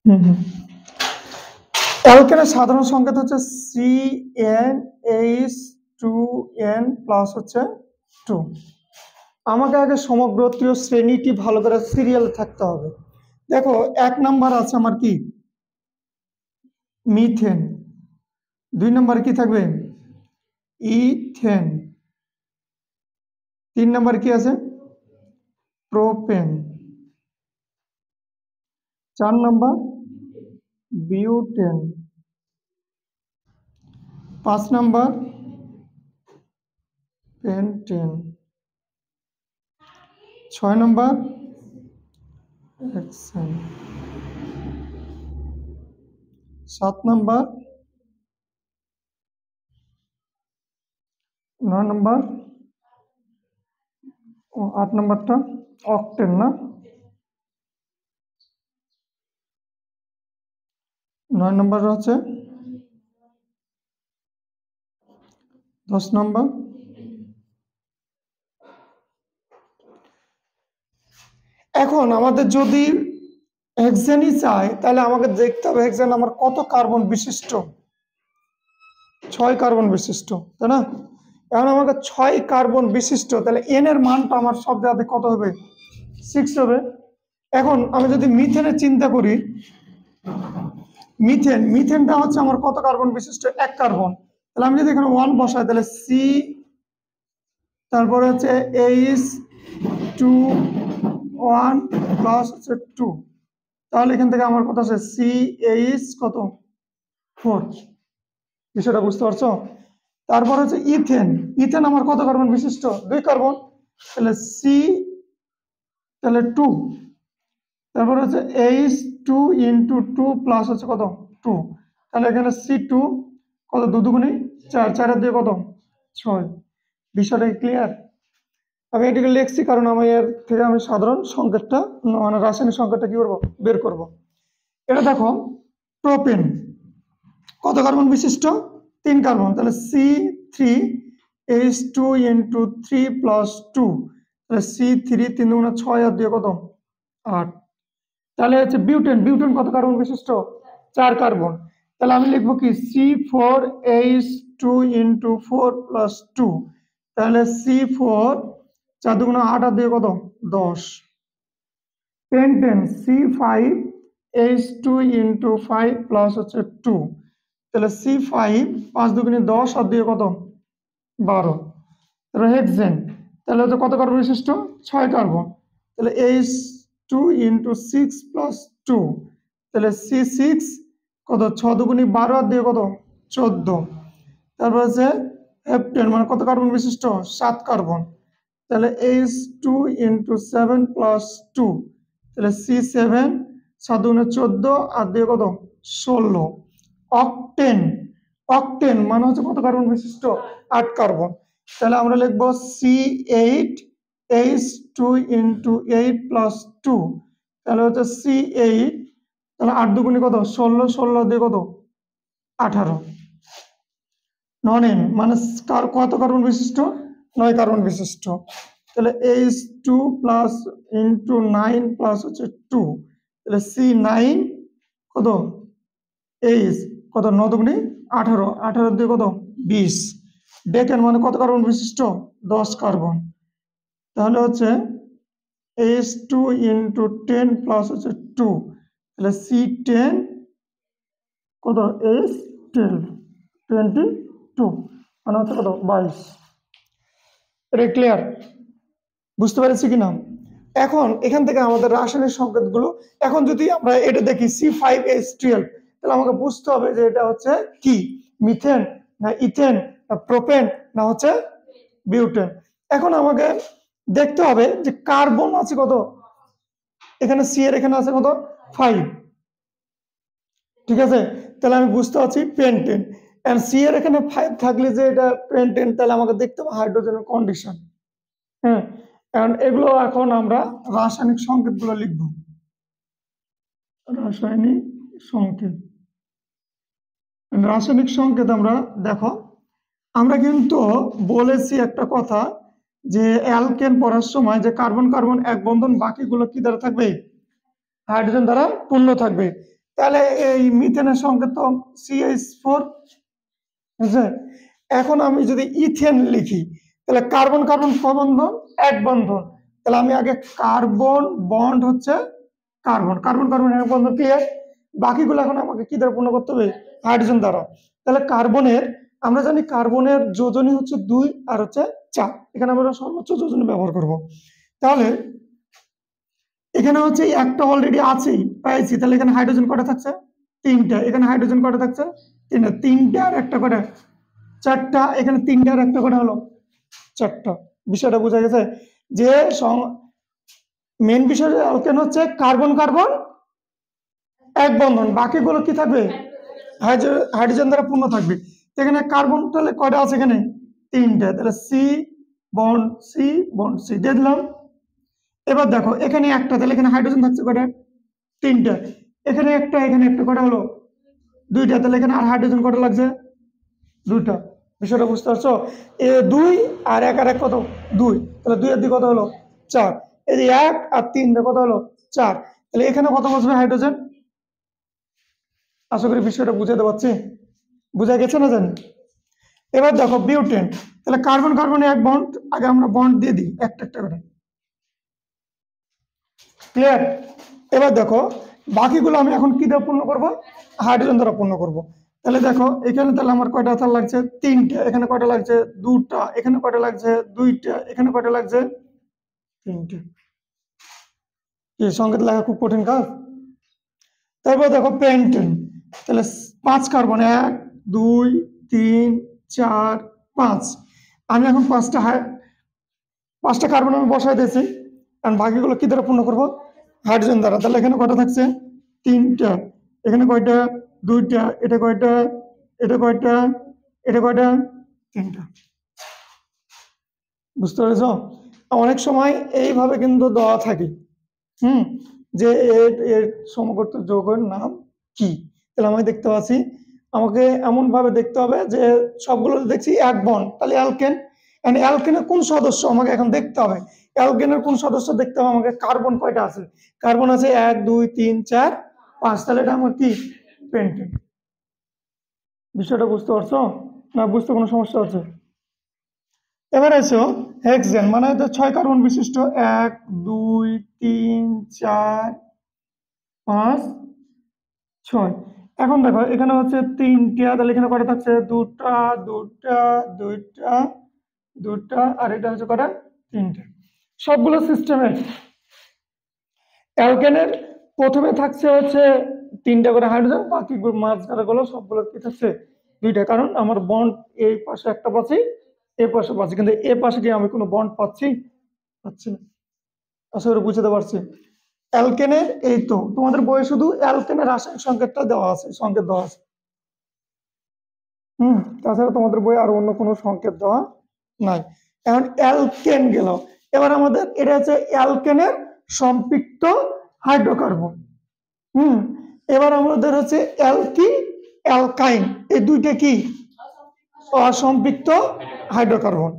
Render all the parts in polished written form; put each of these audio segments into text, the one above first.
হুম হুম অ্যালকেনের সাধারণ সংকেত হচ্ছে CnH2n প্লাস হচ্ছে 2। আমাকে আগে সমগ্রতীয় শ্রেণীটি ভালো করে সিরিয়াল থাকতে হবে। দেখো 1 নাম্বার আছে আমার কি মিথেন, 2 নাম্বার কি থাকবে ইথেন, 3 নাম্বার কি আছে propane, 4 number butane, 5 number pentane, 6 number hexane, 7 number, 9 number, 8 নাম্বারটা অক্টেন না, 9 নাম্বার হচ্ছে 10 নাম্বার। এখন আমাদের যদি হেক্সেনই চাই তাহলে আমাকে দেখতে হবে হেক্সেন আমার কত কার্বন বিশিষ্ট, 6 কার্বন বিশিষ্ট, তাই না? এখন আমাকে 6 কার্বন বিশিষ্ট, তাহলে এন এর মানটা আমার সব জায়গাতে কত হবে 6 হবে। এখন আমি যদি মিথেনের চিন্তা করি, মিথেনটা হচ্ছে আমার কত কার্বন বিশিষ্ট 1 কার্বন, তাহলে আমি যদি এখানে 1 বসাই তাহলে সি, তারপরে হচ্ছে H2 1 প্লাস হচ্ছে 2, তাহলে এখান থেকে আমার কত আছে CH কত 4। বিষয়টা বুঝতে পারছো? তারপর হচ্ছে ইথেন আমার কত কার্বন বিশিষ্ট 2 কার্বন, তাহলে সি, তাহলে 2, তারপর হচ্ছে H2 ইন্টু 2 প্লাস হচ্ছে কত 2, তাহলে এখানে C2 কত 2 দুগুণে 4, 4 এর দিয়ে কত 6। বিষয়টা ক্লিয়ার? আমি এটিকে লিখছি কারণ আমি এর থেকে আমি সাধারণ সংকেতটা মানে রাসায়নিক সংকেতটা কি করবো বের করব। এটা দেখো প্রোপেন কত কার্বন বিশিষ্ট 3 কার্বন, তাহলে C3H2 ইন্টু 3 প্লাস 2, তাহলে C3 3 দুগুণে 6 আর দিয়ে কত 8। তাহলে হচ্ছে বিউটেন কত কার্বন বিশিষ্ট 4 কার্বন, তাহলে আমি লিখবো কি C4H2 ইন্টু 4 প্লাস 2, তাহলে C4 4 দুগুণে 8 আর দিয়ে কত 10। পেন্টেন C5H2 ইন্টু 5 প্লাস হচ্ছে 2, তাহলে C5 5 দুগুণে 10 আর দিয়ে কত 12। তাহলে হেক্সেন, তাহলে হচ্ছে কত কার্বন বিশিষ্ট 6 কার্বন, তাহলে H2 ইন্টু 6 প্লাস 2, তাহলে C6 কত 6 দুগুণে 12 আর দিয়ে কত 14। তারপর হচ্ছে হেপ্টেন মানে কত কার্বন বিশিষ্ট 7 কার্বন, তাহলে H2 ইন্টু 7 প্লাস 2, তাহলে C7 7 দুগুণে 14 আর দিয়ে কত 16। অক্টেন মানে হচ্ছে কত কার্বন বিশিষ্ট 8 কার্বন, তাহলে আমরা লিখবো C8H2 ইন্টু 8 প্লাস 2, তাহলে হচ্ছে C8, তাহলে 8 দুগুণে কত 16, 16 দিয়ে কত 18। নন মানে কত কার্বন বিশিষ্ট 9 কার্বন বিশিষ্ট, তাহলে H2 প্লাস ইন্টু 9 প্লাস হচ্ছে 2, তাহলে C9 কত H কত 9 দুগুণে 18, 18 দিয়ে কত 20। ডেকেন মানে কত কার্বন বিশিষ্ট 10 কার্বন, তাহলে হচ্ছে H2 ইন্টু 10 প্লাস হচ্ছে 2, তাহলে C10 কত H12 22 মানে হচ্ছে কত 22। এটা ক্লিয়ার? বুঝতে পেরেছি কিনা? এখন এখান থেকে আমাদের রাসায়নিক সংকেতগুলো, এখন যদি আমরা এটা দেখি C5H12, তাহলে আমাকে বুঝতে হবে যে এটা হচ্ছে কি মিথেন না ইথেন না প্রোপেন না হচ্ছে বিউটেন। এখন আমাকে দেখতে হবে যে কার্বন আছে কত, এখানে সি এর এখানে আছে কত 5, ঠিক আছে? তাহলে আমি বুঝতে পারছি পেন্টেন, এন্ড সি এর এখানে 5 থাকলে যে এটা পেন্টেন, তাহলে আমাকে দেখতে হবে হাইড্রোজেনের কন্ডিশন। হ্যাঁ, কারণ এগুলো এখন আমরা রাসায়নিক সংকেতগুলো লিখব। রাসায়নিক সংকেত, রাসায়নিক সংকেত আমরা দেখো, আমরা কিন্তু বলেছি একটা কথা যে অ্যালকেন পড়ার সময় যে কার্বন কার্বন এক বন্ধন, বাকিগুলো কি দ্বারা থাকবে হাইড্রোজেন দ্বারা পূর্ণ থাকবে। তাহলে এই মিথেনের সংকেত তো CH4, বুঝছে? এখন আমি যদি ইথেন লিখি তাহলে কার্বন কার্বন বন্ধন, এক বন্ধন, তাহলে আমি আগে কার্বন বন্ড হচ্ছে কার্বন কার্বন কার্বন এক বন্ধন ক্লিয়ার। বাকিগুলো এখন আমাকে কি দ্বারা পূর্ণ করতে হবে? হাইড্রোজেন দ্বারা। তাহলে কার্বনের আমরা জানি কার্বনের যোজনী হচ্ছে 2 আর হচ্ছে 4, এখানে আমরা সর্বোচ্চ যোজনী ব্যবহার করব। তাহলে এখানে হচ্ছে একটা অলরেডি আছেই পাইছি, তাহলে এখানে হাইড্রোজেন কটা থাকছে? 3টা। এখানে হাইড্রোজেন কটা থাকছে? 3টা। 3টা আর একটা করে 4টা। এখানে 3টা আর একটা করে হলো 4টা। বিষয়টা বোঝা গেছে যে মেন বিষয় কেন হচ্ছে কার্বন কার্বন এক বন্ধন, বাকিগুলো কি থাকবে? হাইড্রোজেন দ্বারা পূর্ণ থাকবে। এখানে কার্বন তাহলে কয়টা আছে? এখানে 3টা। তাহলে সি বন্ড সি দিয়ে দিলাম। এবার দেখো এখানে একটা, তাহলে এখানে হাইড্রোজেন থাকছে কয়টা? 3টা। এখানে একটা কয়টা হলো? 2টা। তাহলে এখানে আর হাইড্রোজেন কয়টা লাগছে? 2টা। বিষয়টা বুঝতে পারছো? 2 আর 1 আর 1 কত? 2। তাহলে 2 এর দিকে কত হলো? 4। এই যে 1 আর 3 দিয়ে কত হলো? 4। তাহলে এখানে কত বসবে হাইড্রোজেন? আশা করি বিষয়টা বুঝাতে পারছি। বুঝা গেছে না জানি? এবার দেখো বিউটেন, তাহলে কার্বন কার্বনে এক বন্ড, আগে আমরা বন্ড দিয়ে দিই একটা একটা করে, ক্লিয়ার? এবার দেখো বাকিগুলো আমি এখন কি দিয়ে পূর্ণ করব? হাইড্রোজেন দ্বারা পূর্ণ করব। তাহলে দেখো এখানে তাহলে আমার কয়টা আধার লাগছে? 3টা। এখানে কয়টা লাগছে? 2টা। এখানে কয়টা লাগছে? 2টা। এখানে কয়টা লাগছে? 3টে। কি সংকেত লেখা খুব কঠিন কাজ? তারপর দেখো পেন্টেন, তাহলে 5 কার্বন, 1 2 3 4 5। আমি এখন 5টা কার্বন আমি বসাই দিয়েছি, কারণ বাকিগুলো কি দ্বারা পূর্ণ করব? হাইড্রোজেন দ্বারা। তাহলে এখানে কয়টা থাকছে? 3টা। এখানে কয়টা? 2টা। এটা কয়টা? এটা কয়টা? এটা কয়টা? 3টা। বুঝতে পেরেছ? অনেক সময় এইভাবে কিন্তু দেওয়া থাকে যে এর সমগত যৌগের নাম কি। তাহলে আমি দেখতে পাচ্ছি আমাকে এমন ভাবে দেখতে হবে যে সবগুলো দেখছি এক বন্ড, তাহলে অ্যালকেন। অ্যালকেনের কোন সদস্য আমাকে এখন দেখতে হবে? অ্যালকেনের কোন সদস্য দেখতে হবে আমাকে? কার্বন কয়টা আছে? কার্বন আছে 1 2 3 4 5। তাহলে এটা আমার কি? পেন্টেন। বিষয়টা বুঝতে পারছো না? বুঝতে কোনো সমস্যা আছে? এবার এসো হেক্সেন, মানে হচ্ছে 6 কার্বন বিশিষ্ট, 1 2 3 4 5 6। এখন দেখো এখানে হচ্ছে 3টা, তাহলে এখানে কয়টা থাকছে? 2টা 2টা 2টা 2টা, আর এটা হচ্ছে কয়টা? 3টে। সবগুলো সিস্টেমে অ্যালকেনের প্রথমে থাকছে হচ্ছে 3টা করে হাইড্রোজেন, বাকি মাঝখানেগুলো সবগুলো কি থাকছে? 2টা। কারণ আমার বন্ড এই পাশে একটা পাচ্ছি, এ পাশে পাচ্ছি, কিন্তু এ পাশে কি আমি কোনো বন্ড পাচ্ছি? পাচ্ছি না। আশা করি বুঝতে পারছি। অ্যালকেনের এই তো তোমাদের বইয়ে শুধু অ্যালকেনের রাসায়নিক সংকেতটা দেওয়া আছে, সংকেত দেওয়া আছে। তাছাড়া তোমাদের বই আর অন্য কোনো সংকেত দেওয়া নাই। এখন অ্যালকেন গেল। এবার আমাদের এটা হচ্ছে অ্যালকেনের সম্পৃক্ত হাইড্রোকার্বন। এবার আমাদের হচ্ছে অ্যালকিন অ্যালকাইন, এই দুইটা কি? অসম্পৃক্ত হাইড্রোকার্বন।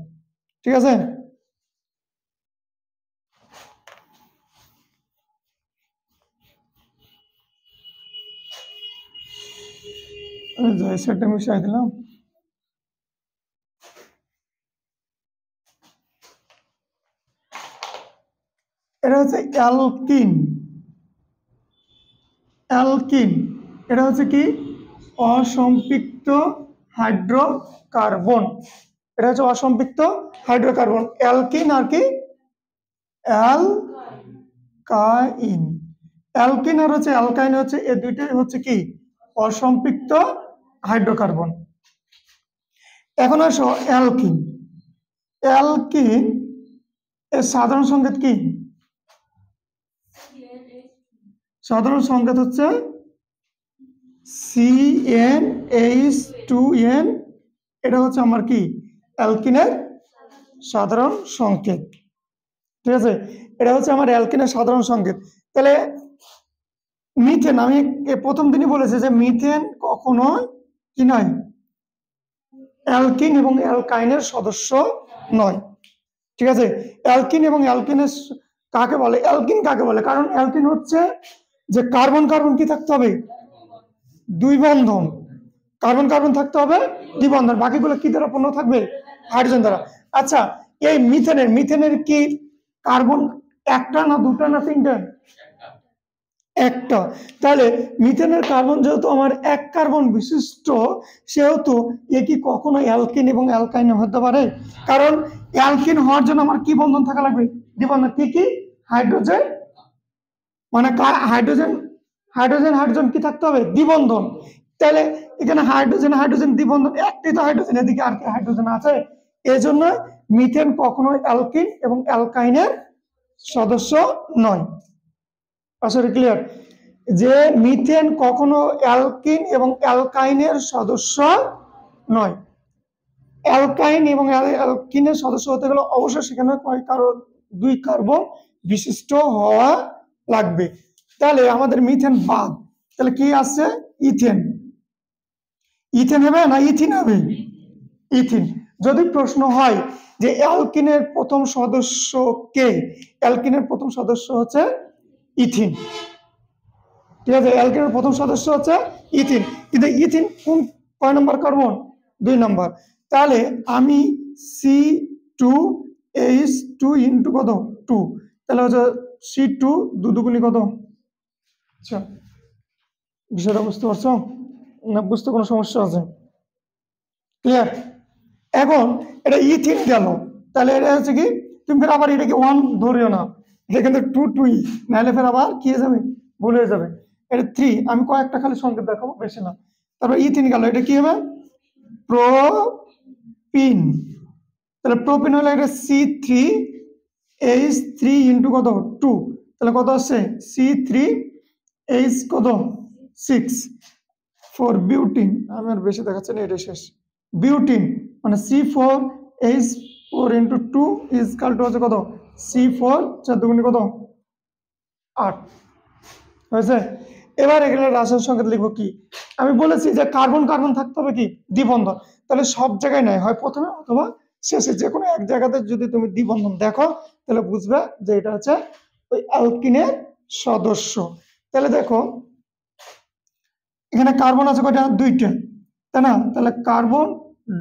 ঠিক আছে? সেটা মিশাই দিলাম। এটা হচ্ছে অ্যালকিন। অ্যালকিন এটা হচ্ছে কি? অসম্পৃক্ত হাইড্রোকার্বন। এটা হচ্ছে অসম্পৃক্ত হাইড্রোকার্বন। অ্যালকিন আর কি? অ্যালকাইন। অ্যালকিন আর হচ্ছে অ্যালকাইন হচ্ছে এই দুইটাই হচ্ছে কি? অসম্পৃক্ত হাইড্রোকার্বন। এখন আসো অ্যালকিন। অ্যালকিন এর সাধারণ সংকেত কি? সাধারণ সংকেত হচ্ছে CnH2n। এটা হচ্ছে আমার কি? অ্যালকিনের সাধারণ সংকেত। ঠিক আছে? এটা হচ্ছে আমার অ্যালকিনের সাধারণ সংকেত। তাহলে মিথেন, আমি প্রথম দিনই বলেছি যে মিথেন কখনো কি নয়? অ্যালকিন এবং অ্যালকাইনের সদস্য নয়। ঠিক আছে? অ্যালকিন এবং অ্যালকিনের কাকে বলে? অ্যালকিন কাকে বলে? কারণ অ্যালকিন হচ্ছে যে কার্বন কার্বন কি থাকতে হবে? দুই বন্ধন, কার্বন কার্বন থাকতে হবে দ্বিবন্ধন, বাকিগুলো কি দ্বারা পূর্ণ থাকবে? হাইড্রোজেন দ্বারা। আচ্ছা, এই মিথেনের কি কার্বন একটা না দুটা না তিনটা? একটা। তাহলে মিথেনের কার্বন যেহেতু আমার এক কার্বন বিশিষ্ট, সেহেতু এ কি কখনো অ্যালকিন এবং অ্যালকাইন হতে পারে? কারণ অ্যালকিন হওয়ার জন্য আমার কি বন্ধন থাকা লাগবে? দ্বিবন্ধন। কি কি? হাইড্রোজেন, মানে হাইড্রোজেন হাইড্রোজেন হাইড্রোজেন কি থাকতে হবে? দ্বিবন্ধন। তাহলে এখানে হাইড্রোজেন হাইড্রোজেন দ্বিবন্ধন, একটি তো হাইড্রোজেন, এদিকে আর কি হাইড্রোজেন আছে? এই জন্য মিথেন কখনো অ্যালকিন এবং অ্যালকাইনের সদস্য নয়। আসলে ক্লিয়ার যে মিথেন কখনো অ্যালকিন এবং অ্যালকাইনের সদস্য নয়। অ্যালকাইন এবং অ্যালকিনের সদস্য হতে গেলে অবশ্যই সেখানে দুই কার্বন বিশিষ্ট হওয়া লাগবে। তাহলে আমাদের মিথেন বাদ, তাহলে কি আছে? ইথেন। ইথেন হবে না ইথিন হবে? ইথিন। যদি প্রশ্ন হয় যে অ্যালকিনের প্রথম সদস্য কে, অ্যালকিনের প্রথম সদস্য হচ্ছে ইথিন। ঠিক আছে, অ্যালকিনের প্রথম সদস্য হচ্ছে ইথিন, কিন্তু ইথিন কোন কয় নম্বর কার্বন? 2 নম্বর। তাহলে আমি C2H2 ইন্টু কত? 2, তাহলে হচ্ছে C2 দুগুণী কত? আচ্ছা, বিষয়টা বুঝতে পারছো না? বুঝতে কোনো সমস্যা আছে? ক্লিয়ার? এখন এটা ইথিন গেল, তাহলে এটা হচ্ছে কি, তুমি ফের আবার এটাকে 1 ধরিও না, এটা কিন্তু 2 নাহলে ফের আবার কি হয়ে যাবে? ভুল হয়ে যাবে। এটা 3, আমি কয়েকটা খালি সংকেত দেখাবো, বেশি না। তারপর ইথিন গেল, এটা কি হবে? প্রোপিন। তাহলে প্রোপিন হলে এটা C3H3 ইন্টু কত? 2, তাহলে কত আসছে? C3H কত? 6। 4 বিউটিন, আমি আর বেশি দেখাচ্ছি না, এটা শেষ। বিউটিন মানে C4H4 ইন্টু 2 ইজ কাল টু হচ্ছে কত? C4 4 দুগুণী কত? 8 হয়েছে। এবার এখানে রাসায়নিক সংকেত লিখবো কি? আমি বলেছি যে কার্বন কার্বন থাকতে হবে কি? দ্বিবন্ধন। তাহলে সব জায়গায় নাই, হয় প্রথমে অথবা শেষে, যে কোনো এক জায়গাতে যদি তুমি দ্বিবন্ধন দেখো তাহলে বুঝবে যে এটা হচ্ছে ওই অ্যালকিনের সদস্য। তাহলে দেখো এখানে কার্বন আছে কয়টা? 2টা, তাই না? তাহলে কার্বন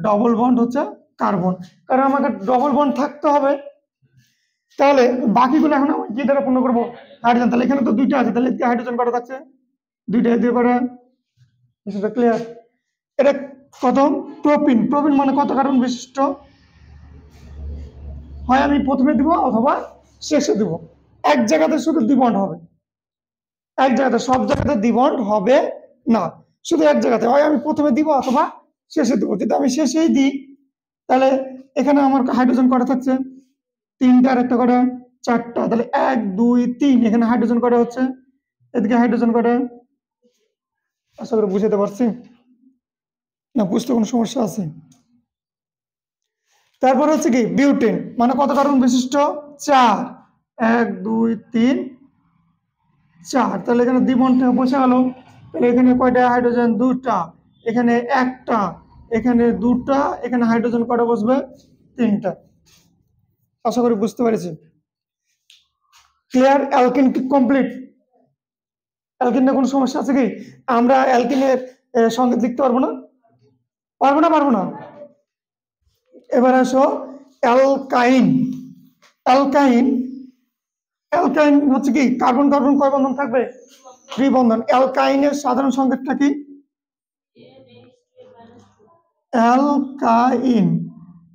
ডবল বন্ড হচ্ছে কার্বন, কারণ আমাকে ডবল বন্ড থাকতে হবে। তাহলে বাকিগুলো এখন আমি কি দ্বারা পূর্ণ করবো? হাইড্রোজেন। তাহলে এখানে তো 2টা আছে, তাহলে হাইড্রোজেন কটা থাকছে? 2টা, দিয়ে করে। বিষয়টা ক্লিয়ার? এটা কত? প্রোপিন। প্রোপিন মানে কত কার্বন বিশিষ্ট? হয় আমি প্রথমে দিব অথবা শেষে দিব। এক জায়গাতে শুধু দ্বিবন্ড হবে, এক জায়গাতে, সব জায়গাতে দ্বিবন্ড হবে না, শুধু এক জায়গাতে হয় আমি প্রথমে দিব অথবা শেষে দিব। যদি আমি শেষেই দিই তাহলে এখানে আমার হাইড্রোজেন কটা থাকছে? 3টা, আর একটা করে 4টা, তাহলে 1 2 3। এখানে হাইড্রোজেন কটা হচ্ছে? এদিকে হাইড্রোজেন কটা? আশা করি বুঝতে পারছি না, বুঝতে কোনো সমস্যা আছে? তারপর হচ্ছে কি বিউটেন, মানে কত কার্বন বিশিষ্ট? 4। 1 2 3 4, তাহলে এখানে দ্বিবন্ধ বসে গেল। তাহলে এখানে কয়টা হাইড্রোজেন? 2টা, এখানে 1টা, এখানে 2টা, এখানে হাইড্রোজেন কয়টা বসবে? 3টা। আশা করি বুঝতে পেরেছি। ক্লিয়ার? Alkyne complete. অ্যালকিনের কোনো সমস্যা আছে কি? আমরা অ্যালকিনের সংকেত লিখতে পারবো না? পারবো না? এবার আসো অ্যালকাইন। অ্যালকাইন অ্যালকাইন হচ্ছে কি? কার্বন কার্বন কয় বন্ধন থাকবে? ত্রিবন্ধন। অ্যালকাইনের সাধারণ সংকেতটা কি? অ্যালকাইন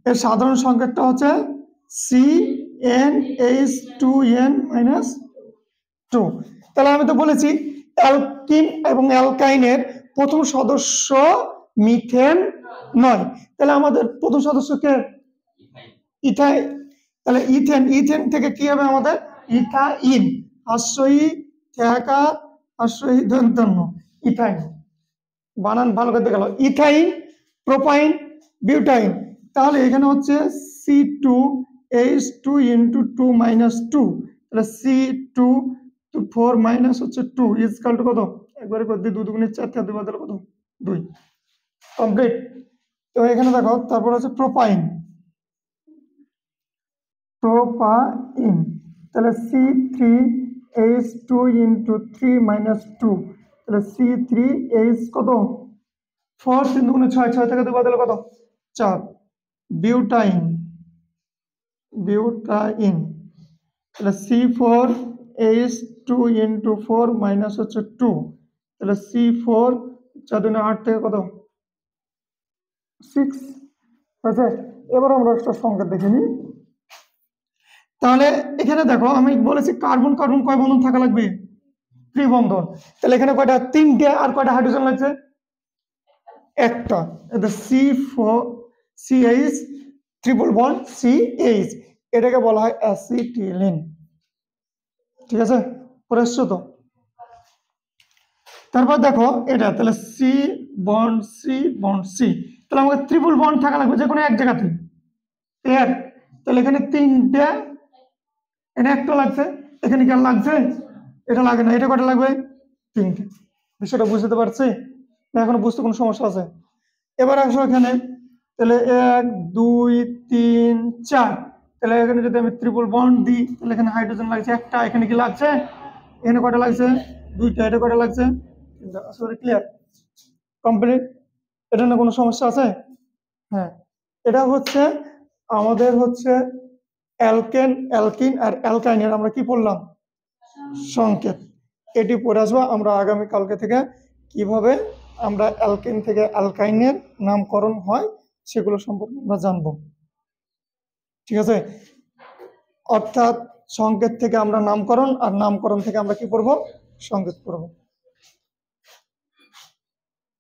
এর সাধারণ সংকেতটা হচ্ছে CnH2n-2। তাহলে আমি তো বলেছি অ্যালকিন এবং অ্যালকাইনের প্রথম সদস্য মিথেন নয়, তাহলে আমাদের প্রথম সদস্য কে? ইথাই। তাহলে ইথেন থেকে কি হবে আমাদের? ইথাইন। হাস্যই ঠেকা, হাস্যই দন্তন্য, ইথাইন। বানান ভালো করতে গেল, ইথাইন, প্রোপাইন, বিউটাইন। তাহলে এখানে হচ্ছে C2H2 ইন্টু 2 মাইনাস 2, তাহলে C2 4 মাইনাস হচ্ছে 2 ইজ কাল টু কত? একবারে করে 2 দুগুণে 4, 4 2 বাদল কত? 2। কমপ্লিট। তো এখানে দেখো তারপর হচ্ছে প্রোপাইন। প্রোপাইন, তাহলে C3H2 ইন্টু 3 মাইনাস 2, তাহলে C3H কত 4 3 দুগুণে 6 6 থেকে 2 বাদ দিলে কত 4 বিউটাইন বিউটাইন তাহলে C4H2 ইন্টু 4 মাইনাস হচ্ছে 2 তাহলে C4 4 দুগুণে 8 থেকে কত 6 আচ্ছা এবার আমরা একটা সংকেত দেখে নিই তাহলে এখানে দেখো আমি বলেছি কার্বন কার্বন কয় বন্ধন থাকা লাগবে ত্রিবন্ধন তাহলে এখানে কয়টা তিনটে আর কয়টা হাইড্রোজেন লাগছে একটা এটা C4CH ট্রিপল বন্ড CH এটাকে বলা হয় অ্যাসিটিলিন ঠিক আছে পরে এসছো তো তারপর দেখো এটা তাহলে C বন্ড C তাহলে আমাকে ট্রিপল বন্ড থাকা লাগবে যে কোনো এক জায়গাতে এর তাহলে এখানে তিনটে এটা একটা লাগছে এখানে কি আর লাগছে এটা লাগে না এটা কয়টা লাগবে তিনটে বিষয়টা বুঝতে পারছি না এখনো বুঝতে কোনো সমস্যা আছে এবার আসো এখানে তাহলে 1 2 3 4 তাহলে এখানে যদি আমি ট্রিপল বন্ড দিই তাহলে এখানে হাইড্রোজেন লাগছে একটা এখানে কি লাগছে এখানে কয়টা লাগছে দুইটা এটা কয়টা লাগছে তিনটা সরি ক্লিয়ার কমপ্লিট এটা না কোনো সমস্যা আছে হ্যাঁ এটা হচ্ছে আমাদের হচ্ছে অ্যালকেন অ্যালকিন আর অ্যালকাইনের আমরা কি পড়লাম সংকেত এটি পড়ে আসবো আমরা আগামী কালকে থেকে কিভাবে আমরা অ্যালকেন থেকে অ্যালকাইনের নামকরণ হয় সেগুলো সম্পর্কে আমরা জানবো ঠিক আছে অর্থাৎ সংকেত থেকে আমরা নামকরণ আর নামকরণ থেকে আমরা কি পড়বো সংকেত পড়বো